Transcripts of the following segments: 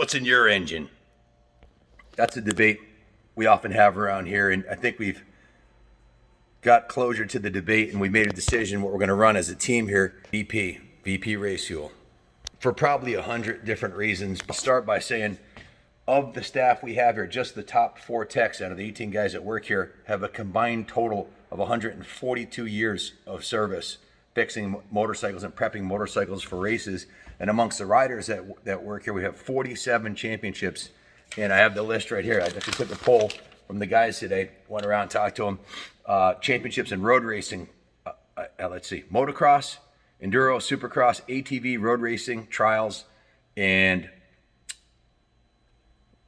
What's in your engine? That's a debate we often have around here, and I think we've got closure to the debate and we made a decision what we're going to run as a team here. VP Race Fuel. For probably 100 different reasons. I'll start by saying, of the staff we have here, just the top 4 techs out of the 18 guys that work here have a combined total of 142 years of service fixing motorcycles and prepping motorcycles for races. And amongst the riders that work here, we have 47 championships. And I have the list right here. I actually took a poll from the guys today, went around and talked to them. Championships in road racing, let's see, motocross, enduro, supercross, ATV, road racing, trials, and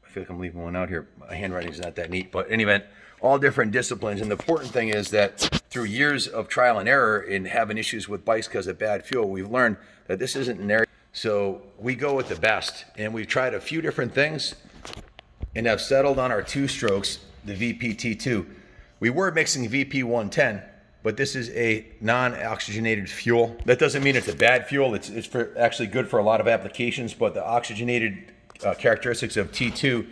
I feel like I'm leaving one out here. My handwriting's not that neat, but in any event, all different disciplines. And the important thing is that through years of trial and error in having issues with bikes because of bad fuel, we've learned that this isn't an area. So we go with the best, and we've tried a few different things and have settled on our 2 strokes, the VPT2. We were mixing VP110, but this is a non-oxygenated fuel. That doesn't mean it's a bad fuel. It's actually good for a lot of applications, but the oxygenated characteristics of T2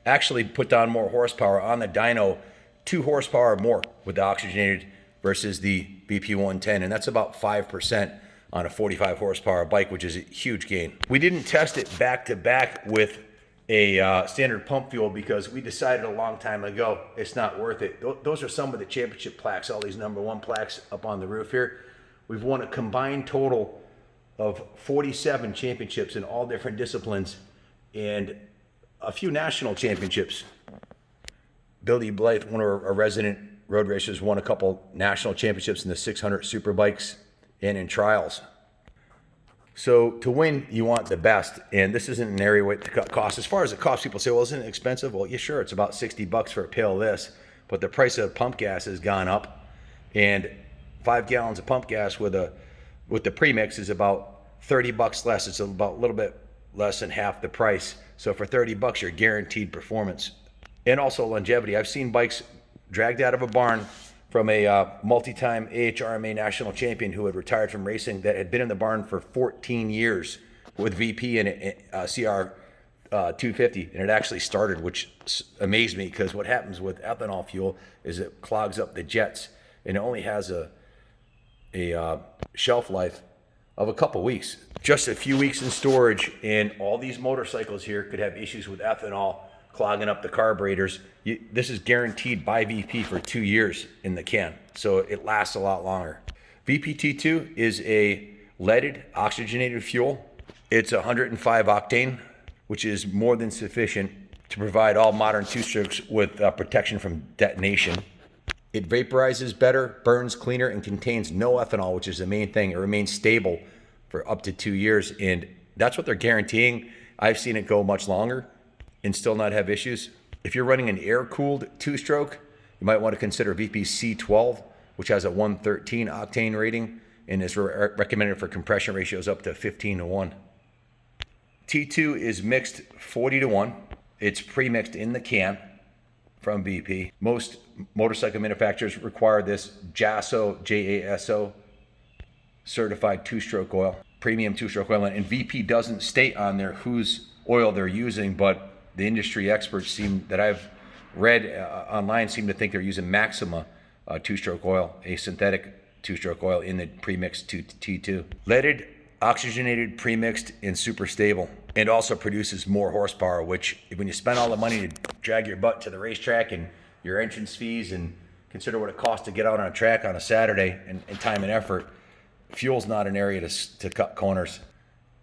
actually put down more horsepower on the dyno, 2 horsepower more with the oxygenated versus the VP110, and that's about 5% on a 45 horsepower bike, which is a huge gain. We didn't test it back to back with a standard pump fuel because we decided a long time ago it's not worth it. Those are some of the championship plaques, all these #1 plaques up on the roof here. We've won a combined total of 47 championships in all different disciplines and a few national championships. Billy Blythe, one of our resident road racers, won a couple national championships in the 600 super bikes and in trials. So to win, you want the best, and this isn't an area with the cost. As far as the cost, people say, well, isn't it expensive? Well, yeah, sure, it's about $60 for a pail of this, but the price of pump gas has gone up, and 5 gallons of pump gas with the premix is about $30 less. It's about a little bit less than half the price. So for $30, you're guaranteed performance and also longevity. I've seen bikes dragged out of a barn from a multi-time AHRMA national champion who had retired from racing that had been in the barn for 14 years with VP and a CR500R, and it actually started, which amazed me because what happens with ethanol fuel is it clogs up the jets, and it only has a shelf life of a couple weeks. Just a few weeks in storage, and all these motorcycles here could have issues with ethanol clogging up the carburetors. This is guaranteed by VP for 2 years in the can, so it lasts a lot longer. VPT2 is a leaded oxygenated fuel. It's 105 octane, which is more than sufficient to provide all modern 2-strokes with protection from detonation. It vaporizes better, burns cleaner, and contains no ethanol, which is the main thing. It remains stable for up to 2 years, and that's what they're guaranteeing. I've seen it go much longer and still not have issues. If you're running an air-cooled 2-stroke, you might want to consider VP C12, which has a 113 octane rating and is recommended for compression ratios up to 15:1. T2 is mixed 40:1. It's pre-mixed in the can from VP. Most motorcycle manufacturers require this JASO certified 2-stroke oil, premium 2-stroke oil, and VP doesn't state on there whose oil they're using, but the industry experts that I've read online seem to think they're using Maxima 2-stroke oil, a synthetic 2-stroke oil in the premixed T2. Leaded, oxygenated, premixed, and super stable, and also produces more horsepower, which when you spend all the money to drag your butt to the racetrack and your entrance fees and consider what it costs to get out on a track on a Saturday and time and effort, fuel's not an area to cut corners.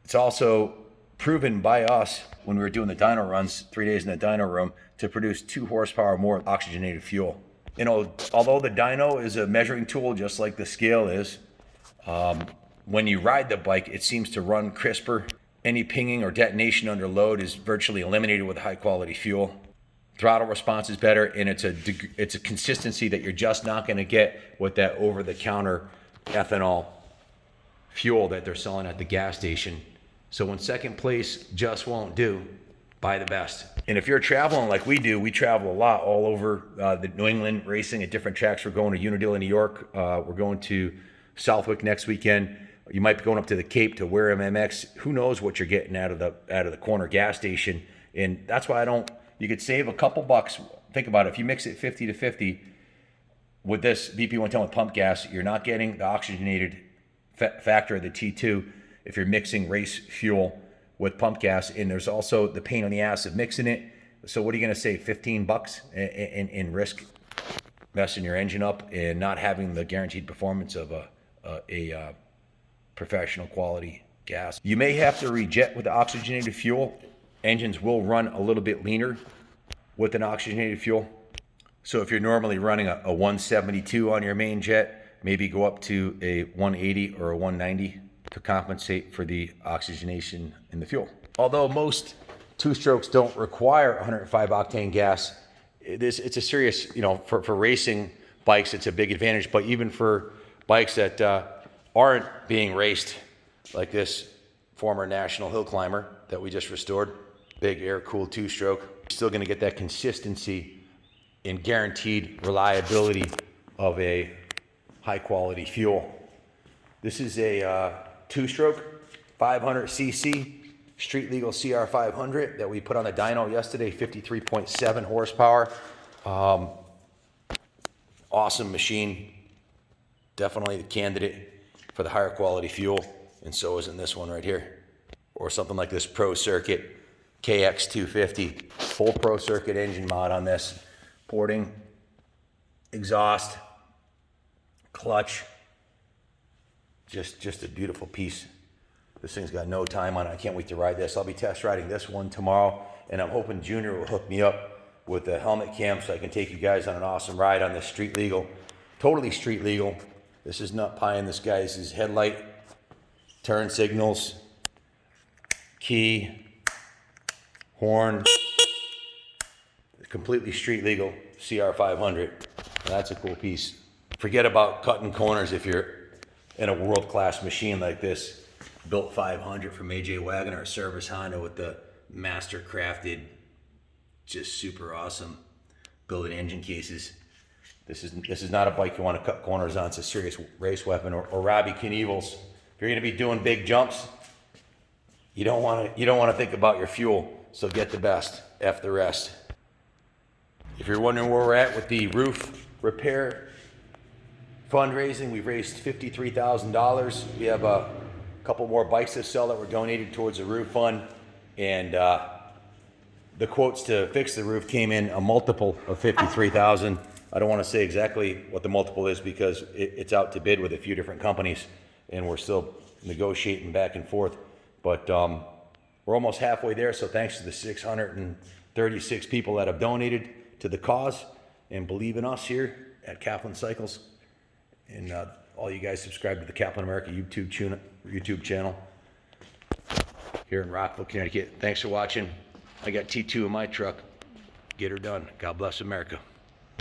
It's also proven by us when we were doing the dyno runs, 3 days in the dyno room, to produce 2 horsepower more oxygenated fuel. You know, although the dyno is a measuring tool just like the scale is, when you ride the bike, it seems to run crisper. Any pinging or detonation under load is virtually eliminated with high quality fuel. Throttle response is better, and it's a consistency that you're just not going to get with that over-the-counter ethanol fuel that they're selling at the gas station. So when second place just won't do, buy the best. And if you're traveling like we do, we travel a lot all over the New England racing at different tracks. We're going to Unadilla, New York. We're going to Southwick next weekend. You might be going up to the Cape to Wareham MX. Who knows what you're getting out of the corner gas station? And that's why you could save a couple bucks. Think about it. If you mix it 50 to 50 with this BP110 with pump gas, you're not getting the oxygenated factor of the T2 if you're mixing race fuel with pump gas. And there's also the pain on the ass of mixing it. So what are you going to save? 15 bucks in risk messing your engine up and not having the guaranteed performance of a professional quality gas. You may have to rejet with the oxygenated fuel. Engines will run a little bit leaner with an oxygenated fuel. So if you're normally running a 172 on your main jet, maybe go up to a 180 or a 190 to compensate for the oxygenation in the fuel. Although most two-strokes don't require 105 octane gas, it's a serious, for racing bikes, it's a big advantage. But even for bikes that aren't being raced, like this former national hill climber that we just restored, big air-cooled two-stroke, still going to get that consistency and guaranteed reliability of a high-quality fuel. This is a two-stroke 500cc street legal CR500 that we put on the dyno yesterday, 53.7 horsepower. Awesome machine. Definitely the candidate for the higher quality fuel, and so isn't this one right here. Or something like this Pro Circuit KX250, full Pro Circuit engine mod on this. Porting, exhaust, clutch, just a beautiful piece. This thing's got no time on it. I can't wait to ride this. I'll be test riding this one tomorrow, and I'm hoping Junior will hook me up with the helmet cam so I can take you guys on an awesome ride on this street legal, totally street legal. This is not pie in the sky. This is headlight, turn signals, key, horn, completely street legal CR500. That's a cool piece. Forget about cutting corners if you're in a world-class machine like this. Built 500 from AJ Wagoner, Service Honda, with the master crafted, just super awesome billet engine cases. This is not a bike you want to cut corners on. It's a serious race weapon. Or Robbie Knievel's. If you're going to be doing big jumps, you don't want to think about your fuel. So get the best. F the rest. If you're wondering where we're at with the roof repair fundraising, we've raised $53,000. We have a couple more bikes to sell that were donated towards the roof fund, and the quotes to fix the roof came in a multiple of $53,000. I don't want to say exactly what the multiple is because it's out to bid with a few different companies, and we're still negotiating back and forth. But we're almost halfway there. So thanks to the 636 people that have donated to the cause and believe in us here at Kaplan Cycles, and all you guys subscribe to the Kaplan America YouTube channel here in Rockville, Connecticut. Thanks for watching. I got T2 in my truck. Get her done. God bless America.